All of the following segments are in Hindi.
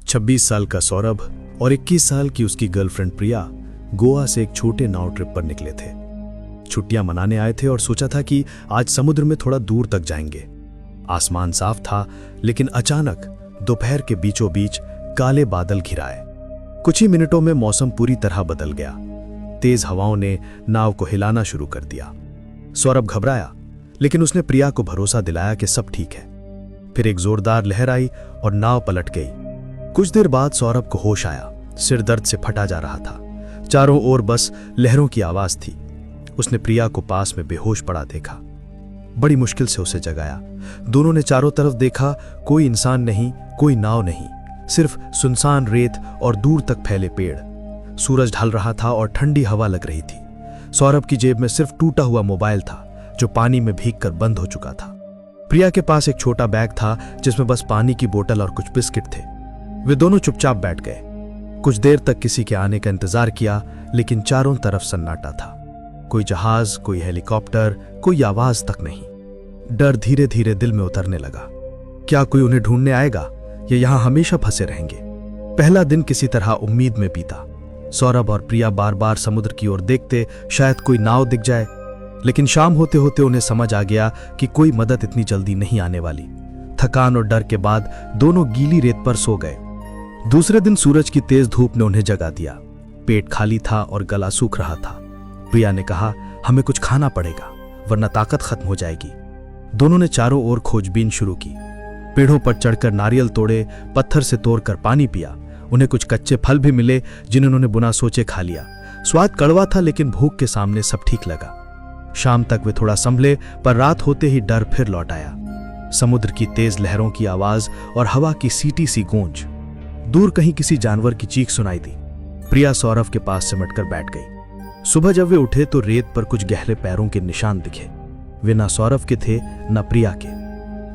26 साल का सौरभ और 21 साल की उसकी गर्लफ्रेंड प्रिया गोवा से एक छोटे नाव ट्रिप पर निकले थे। छुट्टियां मनाने आए थे और सोचा था कि आज समुद्र में थोड़ा दूर तक जाएंगे। आसमान साफ था, लेकिन अचानक दोपहर के बीचों बीच काले बादल घिराए। कुछ ही मिनटों में मौसम पूरी तरह बदल गया। तेज हवाओं ने नाव को हिलाना शुरू कर दिया। सौरभ घबराया, लेकिन उसने प्रिया को भरोसा दिलाया कि सब ठीक है। फिर एक जोरदार लहर आई और नाव पलट गई। कुछ देर बाद सौरभ को होश आया। सिर दर्द से फटा जा रहा था। चारों ओर बस लहरों की आवाज थी। उसने प्रिया को पास में बेहोश पड़ा देखा। बड़ी मुश्किल से उसे जगाया। दोनों ने चारों तरफ देखा। कोई इंसान नहीं, कोई नाव नहीं, सिर्फ सुनसान रेत और दूर तक फैले पेड़। सूरज ढल रहा था और ठंडी हवा लग रही थी। सौरभ की जेब में सिर्फ टूटा हुआ मोबाइल था, जो पानी में भीगकर बंद हो चुका था। प्रिया के पास एक छोटा बैग था, जिसमें बस पानी की बोतल और कुछ बिस्किट थे। वे दोनों चुपचाप बैठ गए। कुछ देर तक किसी के आने का इंतजार किया, लेकिन चारों तरफ सन्नाटा था। कोई जहाज, कोई हेलीकॉप्टर, कोई आवाज तक नहीं। डर धीरे धीरे दिल में उतरने लगा। क्या कोई उन्हें ढूंढने आएगा या यहां हमेशा फंसे रहेंगे? पहला दिन किसी तरह उम्मीद में बीता। सौरभ और प्रिया बार बार समुद्र की ओर देखते, शायद कोई नाव दिख जाए। लेकिन शाम होते होते उन्हें समझ आ गया कि कोई मदद इतनी जल्दी नहीं आने वाली। थकान और डर के बाद दोनों गीली रेत पर सो गए। दूसरे दिन सूरज की तेज धूप ने उन्हें जगा दिया। पेट खाली था और गला सूख रहा था। प्रिया ने कहा, हमें कुछ खाना पड़ेगा, वरना ताकत खत्म हो जाएगी। दोनों ने चारों ओर खोजबीन शुरू की। पेड़ों पर चढ़कर नारियल तोड़े, पत्थर से तोड़कर पानी पिया। उन्हें कुछ कच्चे फल भी मिले, जिन्हें उन्होंने बिना सोचे खा लिया। स्वाद कड़वा था, लेकिन भूख के सामने सब ठीक लगा। शाम तक वे थोड़ा संभले, पर रात होते ही डर फिर लौट आया। समुद्र की तेज लहरों की आवाज और हवा की सीटी सी गूंज। दूर कहीं किसी जानवर की चीख सुनाई दी। प्रिया सौरभ के पास सिमटकर बैठ गई। सुबह जब वे उठे तो रेत पर कुछ गहरे पैरों के निशान दिखे। वे ना सौरभ के थे, न प्रिया के।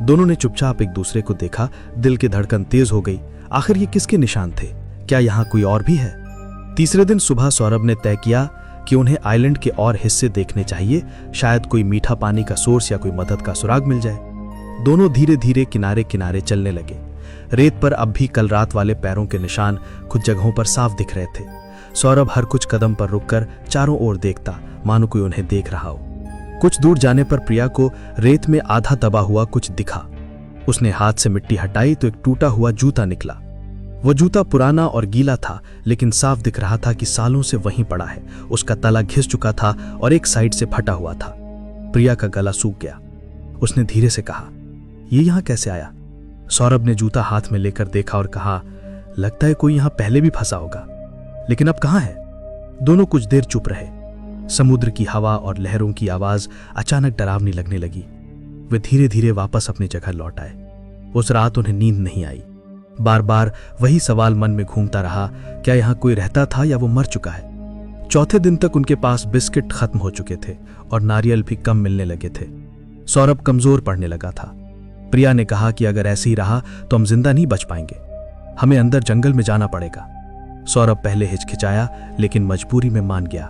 दोनों ने चुपचाप एक दूसरे को देखा। दिल की धड़कन तेज हो गई। आखिर ये किसके निशान थे? क्या यहां कोई और भी है? तीसरे दिन सुबह सौरभ ने तय किया कि उन्हें आइलैंड के और हिस्से देखने चाहिए। शायद कोई मीठा पानी का सोर्स या कोई मदद का सुराग मिल जाए। दोनों धीरे धीरे किनारे किनारे चलने लगे। रेत पर अब भी कल रात वाले पैरों के निशान कुछ जगहों पर साफ दिख रहे थे। सौरभ हर कुछ कदम पर रुककर चारों ओर देखता, मानो कोई उन्हें देख रहा हो। कुछ दूर जाने पर प्रिया को रेत में आधा दबा हुआ कुछ दिखा। उसने हाथ से मिट्टी हटाई तो एक टूटा हुआ जूता निकला। वो जूता पुराना और गीला था, लेकिन साफ दिख रहा था कि सालों से वहीं पड़ा है। उसका तला घिस चुका था और एक साइड से फटा हुआ था। प्रिया का गला सूख गया। उसने धीरे से कहा, ये यहां कैसे आया? सौरभ ने जूता हाथ में लेकर देखा और कहा, लगता है कोई यहां पहले भी फंसा होगा, लेकिन अब कहां है? दोनों कुछ देर चुप रहे। समुद्र की हवा और लहरों की आवाज अचानक डरावनी लगने लगी। वे धीरे धीरे वापस अपनी जगह लौट आए। उस रात उन्हें नींद नहीं आई। बार बार वही सवाल मन में घूमता रहा, क्या यहां कोई रहता था या वो मर चुका है? चौथे दिन तक उनके पास बिस्किट खत्म हो चुके थे और नारियल भी कम मिलने लगे थे। सौरभ कमजोर पड़ने लगा था। प्रिया ने कहा कि अगर ऐसे ही रहा तो हम जिंदा नहीं बच पाएंगे। हमें अंदर जंगल में जाना पड़ेगा। सौरभ पहले हिचकिचाया, लेकिन मजबूरी में मान गया।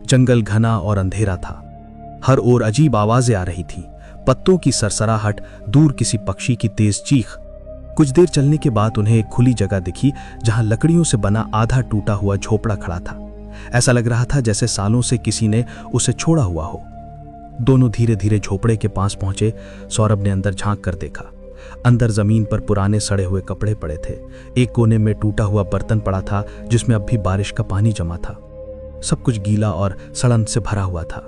जंगल घना और अंधेरा था। हर ओर अजीब आवाजें आ रही थी। पत्तों की सरसराहट, दूर किसी पक्षी की तेज चीख। कुछ देर चलने के बाद उन्हें एक खुली जगह दिखी, जहां लकड़ियों से बना आधा टूटा हुआ झोपड़ा खड़ा था। ऐसा लग रहा था जैसे सालों से किसी ने उसे छोड़ा हुआ हो। दोनों धीरे धीरे झोपड़े के पास पहुंचे। सौरभ ने अंदर झांक कर देखा। अंदर जमीन पर पुराने सड़े हुए कपड़े पड़े थे। एक कोने में टूटा हुआ बर्तन पड़ा था, जिसमें अब भी बारिश का पानी जमा था। सब कुछ गीला और सड़न से भरा हुआ था।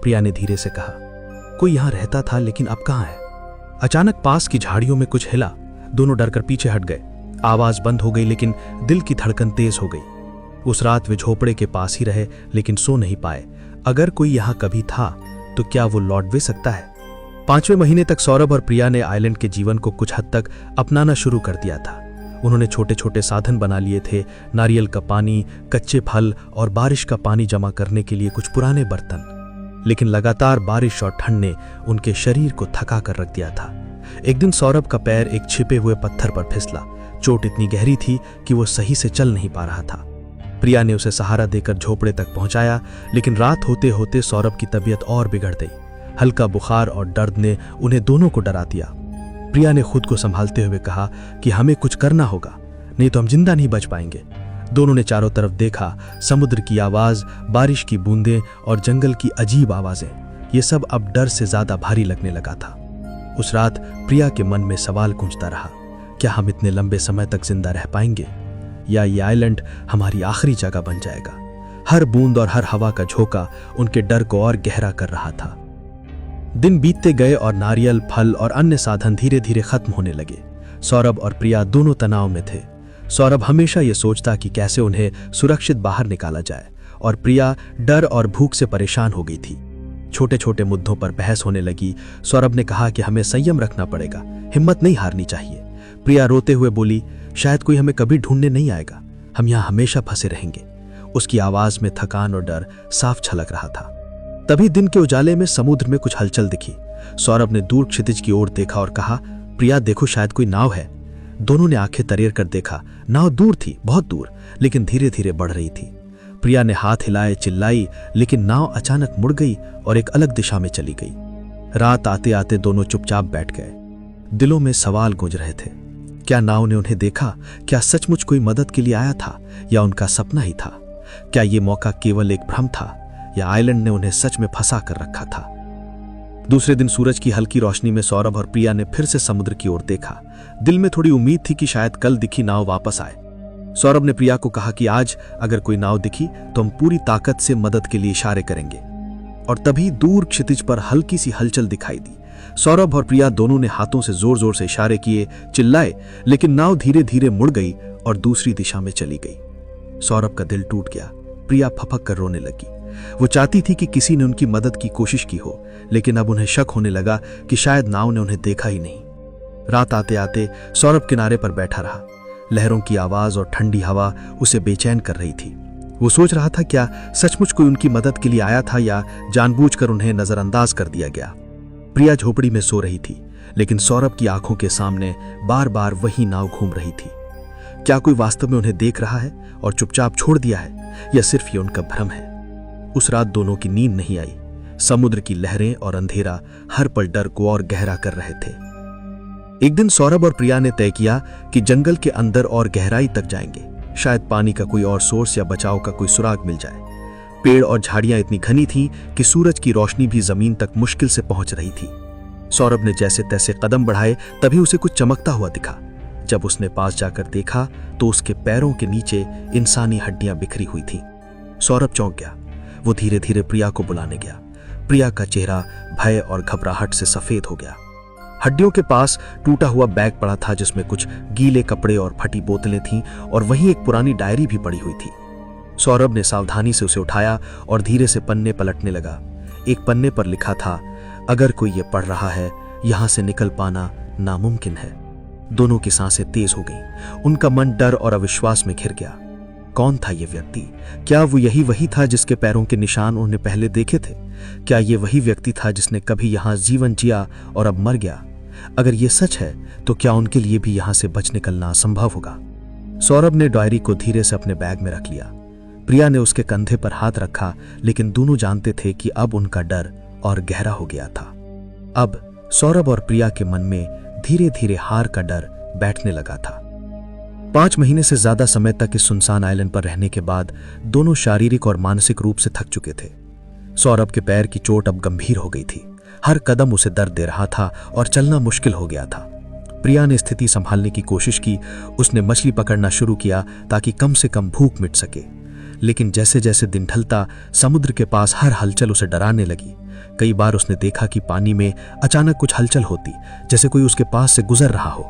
प्रिया ने धीरे से कहा, कोई यहां रहता था, लेकिन अब कहां है? अचानक पास की झाड़ियों में कुछ हिला। दोनों डरकर पीछे हट गए। आवाज बंद हो गई, लेकिन दिल की धड़कन तेज हो गई। उस रात वे झोपड़े के पास ही रहे, लेकिन सो नहीं पाए। अगर कोई यहां कभी था तो क्या वो लौट भी सकता है? 5वें महीने तक सौरभ और प्रिया ने आइलैंड के जीवन को कुछ हद तक अपनाना शुरू कर दिया था। उन्होंने छोटे छोटे साधन बना लिए थे। नारियल का पानी, कच्चे फल और बारिश का पानी जमा करने के लिए कुछ पुराने बर्तन। लेकिन लगातार बारिश और ठंड ने उनके शरीर को थका कर रख दिया था। एक दिन सौरभ का पैर एक छिपे हुए पत्थर पर फिसला। चोट इतनी गहरी थी कि वो सही से चल नहीं पा रहा था। प्रिया ने उसे सहारा देकर झोपड़े तक पहुंचाया, लेकिन रात होते होते सौरभ की तबीयत और बिगड़ गई। हल्का बुखार और दर्द ने उन्हें दोनों को डरा दिया। प्रिया ने खुद को संभालते हुए कहा कि हमें कुछ करना होगा, नहीं तो हम जिंदा नहीं बच पाएंगे। दोनों ने चारों तरफ देखा, समुद्र की आवाज, बारिश की बूंदें और जंगल की अजीब आवाजें, ये सब अब डर से ज्यादा भारी लगने लगा था। उस रात प्रिया के मन में सवाल गूंजता रहा, क्या हम इतने लंबे समय तक जिंदा रह पाएंगे, या ये आइलैंड हमारी आखिरी जगह बन जाएगा। हर बूंद और हर हवा का झोंका उनके डर को और गहरा कर रहा था। दिन बीतते गए और नारियल, फल और अन्य साधन धीरे धीरे खत्म होने लगे। सौरभ और प्रिया दोनों तनाव में थे। सौरभ हमेशा ये सोचता कि कैसे उन्हें सुरक्षित बाहर निकाला जाए, और प्रिया डर और भूख से परेशान हो गई थी। छोटे छोटे मुद्दों पर बहस होने लगी। सौरभ ने कहा कि हमें संयम रखना पड़ेगा, हिम्मत नहीं हारनी चाहिए। प्रिया रोते हुए बोली, शायद कोई हमें कभी ढूंढने नहीं आएगा, हम यहाँ हमेशा फंसे रहेंगे। उसकी आवाज में थकान और डर साफ झलक रहा था। तभी दिन के उजाले में समुद्र में कुछ हलचल दिखी। सौरभ ने दूर क्षितिज की ओर देखा और कहा, प्रिया देखो, शायद कोई नाव है। दोनों ने आंखें तरेर कर देखा। नाव दूर थी, बहुत दूर, लेकिन धीरे धीरे बढ़ रही थी। प्रिया ने हाथ हिलाए, चिल्लाई, लेकिन नाव अचानक मुड़ गई और एक अलग दिशा में चली गई। रात आते आते दोनों चुपचाप बैठ गए। दिलों में सवाल गूंज रहे थे। क्या नाव ने उन्हें देखा? क्या सचमुच कोई मदद के लिए आया था, या उनका सपना ही था? क्या ये मौका केवल एक भ्रम था, या आइलैंड ने उन्हें सच में फंसा कर रखा था? दूसरे दिन सूरज की हल्की रोशनी में सौरभ और प्रिया ने फिर से समुद्र की ओर देखा। दिल में थोड़ी उम्मीद थी कि शायद कल दिखी नाव वापस आए। सौरभ ने प्रिया को कहा कि आज अगर कोई नाव दिखी तो हम पूरी ताकत से मदद के लिए इशारे करेंगे। और तभी दूर क्षितिज पर हल्की सी हलचल दिखाई दी। सौरभ और प्रिया दोनों ने हाथों से जोर जोर से इशारे किए, चिल्लाए, लेकिन नाव धीरे धीरे मुड़ गई और दूसरी दिशा में चली गई। सौरभ का दिल टूट गया। प्रिया फपक कर रोने लगी। वो चाहती थी कि किसी ने उनकी मदद की कोशिश की हो, लेकिन अब उन्हें शक होने लगा कि शायद नाव ने उन्हें देखा ही नहीं। रात आते आते सौरभ किनारे पर बैठा रहा। लहरों की आवाज और ठंडी हवा उसे बेचैन कर रही थी। वो सोच रहा था, क्या सचमुच कोई उनकी मदद के लिए आया था, या जानबूझकर उन्हें नजरअंदाज कर दिया गया। प्रिया झोपड़ी में सो रही थी, लेकिन सौरभ की आंखों के सामने बार बार वही नाव घूम रही थी। क्या कोई वास्तव में उन्हें देख रहा है और चुपचाप छोड़ दिया है, या सिर्फ ये उनका भ्रम है? उस रात दोनों की नींद नहीं आई। समुद्र की लहरें और अंधेरा हर पल डर को और गहरा कर रहे थे। एक दिन सौरभ और प्रिया ने तय किया कि जंगल के अंदर और गहराई तक जाएंगे। शायद पानी का कोई और सोर्स या बचाव का कोई सुराग मिल जाए। पेड़ और झाड़ियां इतनी घनी थीं कि सूरज की रोशनी भी जमीन तक मुश्किल से पहुंच रही थी। सौरभ ने जैसे तैसे कदम बढ़ाए, तभी उसे कुछ चमकता हुआ दिखा। जब उसने पास जाकर देखा तो उसके पैरों के नीचे इंसानी हड्डियां बिखरी हुई थीं। सौरभ चौंक गया। वो धीरे धीरे प्रिया को बुलाने गया। प्रिया का चेहरा भय और घबराहट से सफेद हो गया। हड्डियों के पास टूटा हुआ बैग पड़ा था, जिसमें कुछ गीले कपड़े और फटी बोतलें थीं, और वहीं एक पुरानी डायरी भी पड़ी हुई थी। सौरभ ने सावधानी से उसे उठाया और धीरे से पन्ने पलटने लगा। एक पन्ने पर लिखा था, अगर कोई ये पढ़ रहा है, यहां से निकल पाना नामुमकिन है। दोनों की सांसें तेज हो गईं। उनका मन डर और अविश्वास में घिर गया। कौन था ये व्यक्ति? क्या वो वही था जिसके पैरों के निशान उन्होंने पहले देखे थे? क्या ये वही व्यक्ति था जिसने कभी यहाँ जीवन जिया और अब मर गया? अगर ये सच है तो क्या उनके लिए भी यहाँ से बच निकलना असंभव होगा? सौरभ ने डायरी को धीरे से अपने बैग में रख लिया। प्रिया ने उसके कंधे पर हाथ रखा, लेकिन दोनों जानते थे कि अब उनका डर और गहरा हो गया था। अब सौरभ और प्रिया के मन में धीरे धीरे हार का डर बैठने लगा था। 5 महीने से ज्यादा समय तक इस सुनसान आइलैंड पर रहने के बाद दोनों शारीरिक और मानसिक रूप से थक चुके थे। सौरभ के पैर की चोट अब गंभीर हो गई थी। हर कदम उसे दर्द दे रहा था और चलना मुश्किल हो गया था। प्रिया ने स्थिति संभालने की कोशिश की। उसने मछली पकड़ना शुरू किया ताकि कम से कम भूख मिट सके। लेकिन जैसे जैसे दिन ढलता, समुद्र के पास हर हलचल उसे डराने लगी। कई बार उसने देखा कि पानी में अचानक कुछ हलचल होती, जैसे कोई उसके पास से गुजर रहा हो।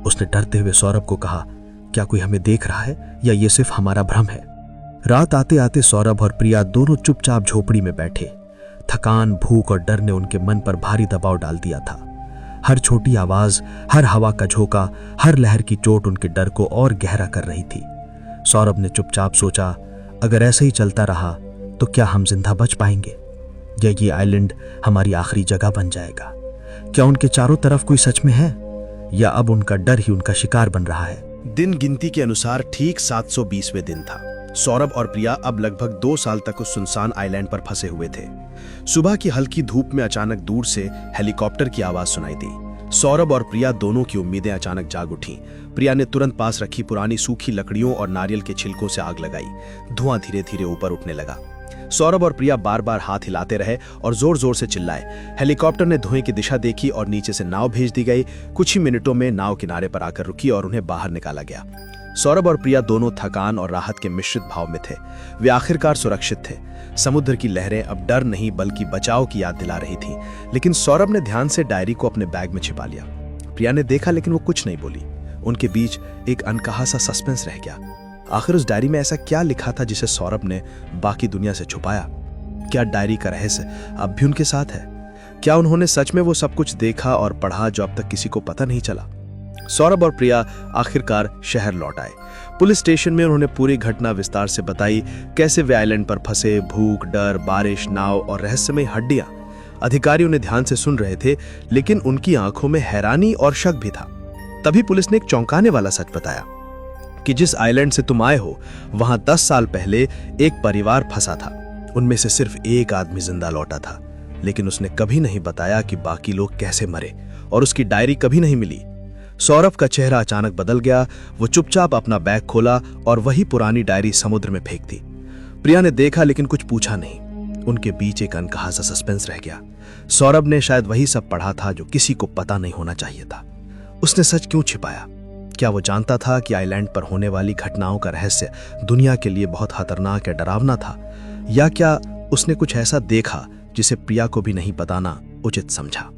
उसने डरते हुए सौरभ को कहा, क्या कोई हमें देख रहा है, या ये सिर्फ हमारा भ्रम है? रात आते आते सौरभ और प्रिया दोनों चुपचाप झोपड़ी में बैठे। थकान, भूख और डर ने उनके मन पर भारी दबाव डाल दिया था। हर छोटी आवाज, हर हवा का झोंका, हर लहर की चोट उनके डर को और गहरा कर रही थी। सौरभ ने चुपचाप सोचा, अगर ऐसे ही चलता रहा तो क्या हम जिंदा बच पाएंगे, या ये आइलैंड हमारी आखिरी जगह बन जाएगा? क्या उनके चारों तरफ कोई सच में है, या अब उनका डर ही उनका शिकार बन रहा है? दिन गिनती के अनुसार ठीक 720वें दिन था। सौरभ और प्रिया अब लगभग 2 साल तक उस सुनसान आइलैंड पर फंसे हुए थे। सुबह की हल्की धूप में अचानक दूर से हेलीकॉप्टर की आवाज सुनाई दी। सौरभ और प्रिया दोनों की उम्मीदें अचानक जाग उठीं। प्रिया ने तुरंत पास रखी पुरानी सूखी लकड़ियों और नारियल के छिलकों से आग लगाई। धुआं धीरे धीरे ऊपर उठने लगा। सौरभ और प्रिया बार बार हाथ हिलाते रहे और जोर जोर से चिल्लाए। हेलीकॉप्टर ने धुएं की दिशा देखी और नीचे से नाव भेज दी गई। कुछ ही मिनटों में नाव किनारे पर आकर रुकी और उन्हें बाहर निकाला गया। सौरभ और प्रिया दोनों थकान और राहत के मिश्रित भाव में थे। वे आखिरकार सुरक्षित थे। समुद्र की लहरें अब डर नहीं बल्कि बचाव की याद दिला रही थीं। लेकिन सौरभ ने ध्यान से डायरी को अपने बैग में छिपा लिया। प्रिया ने देखा लेकिन वो कुछ नहीं बोली। उनके बीच एक अनकहा सा सस्पेंस रह गया। आखिर उस डायरी में ऐसा क्या लिखा था जिसे सौरभ ने बाकी दुनिया से छुपाया? क्या डायरी का रहस्य अब भी उनके साथ है? क्या उन्होंने सच में वो सब कुछ देखा और पढ़ा जो अब तक किसी को पता नहीं चला? सौरभ और प्रिया आखिरकार शहर लौट आए। पुलिस स्टेशन में उन्होंने पूरी घटना विस्तार से बताई। कैसे वे आइलैंड पर फंसे, भूख, डर, बारिश, नाव और रहस्यमय हड्डियां। अधिकारी उन्हें ध्यान से सुन रहे थे, लेकिन उनकी आंखों में हैरानी और शक भी था। तभी पुलिस ने एक चौंकाने वाला सच बताया कि जिस आइलैंड से तुम आए हो, वहां 10 साल पहले एक परिवार फंसा था। उनमें से सिर्फ एक आदमी जिंदा लौटा था, लेकिन उसने कभी नहीं बताया कि बाकी लोग कैसे मरे, और उसकी डायरी कभी नहीं मिली। सौरभ का चेहरा अचानक बदल गया। वो चुपचाप अपना बैग खोला और वही पुरानी डायरी समुद्र में फेंक दी। प्रिया ने देखा लेकिन कुछ पूछा नहीं। उनके बीच एक अनकहा सा सस्पेंस रह गया। सौरभ ने शायद वही सब पढ़ा था जो किसी को पता नहीं होना चाहिए था। उसने सच क्यों छिपाया? क्या वो जानता था कि आइलैंड पर होने वाली घटनाओं का रहस्य दुनिया के लिए बहुत खतरनाक या डरावना था? या क्या उसने कुछ ऐसा देखा जिसे प्रिया को भी नहीं बताना उचित समझा?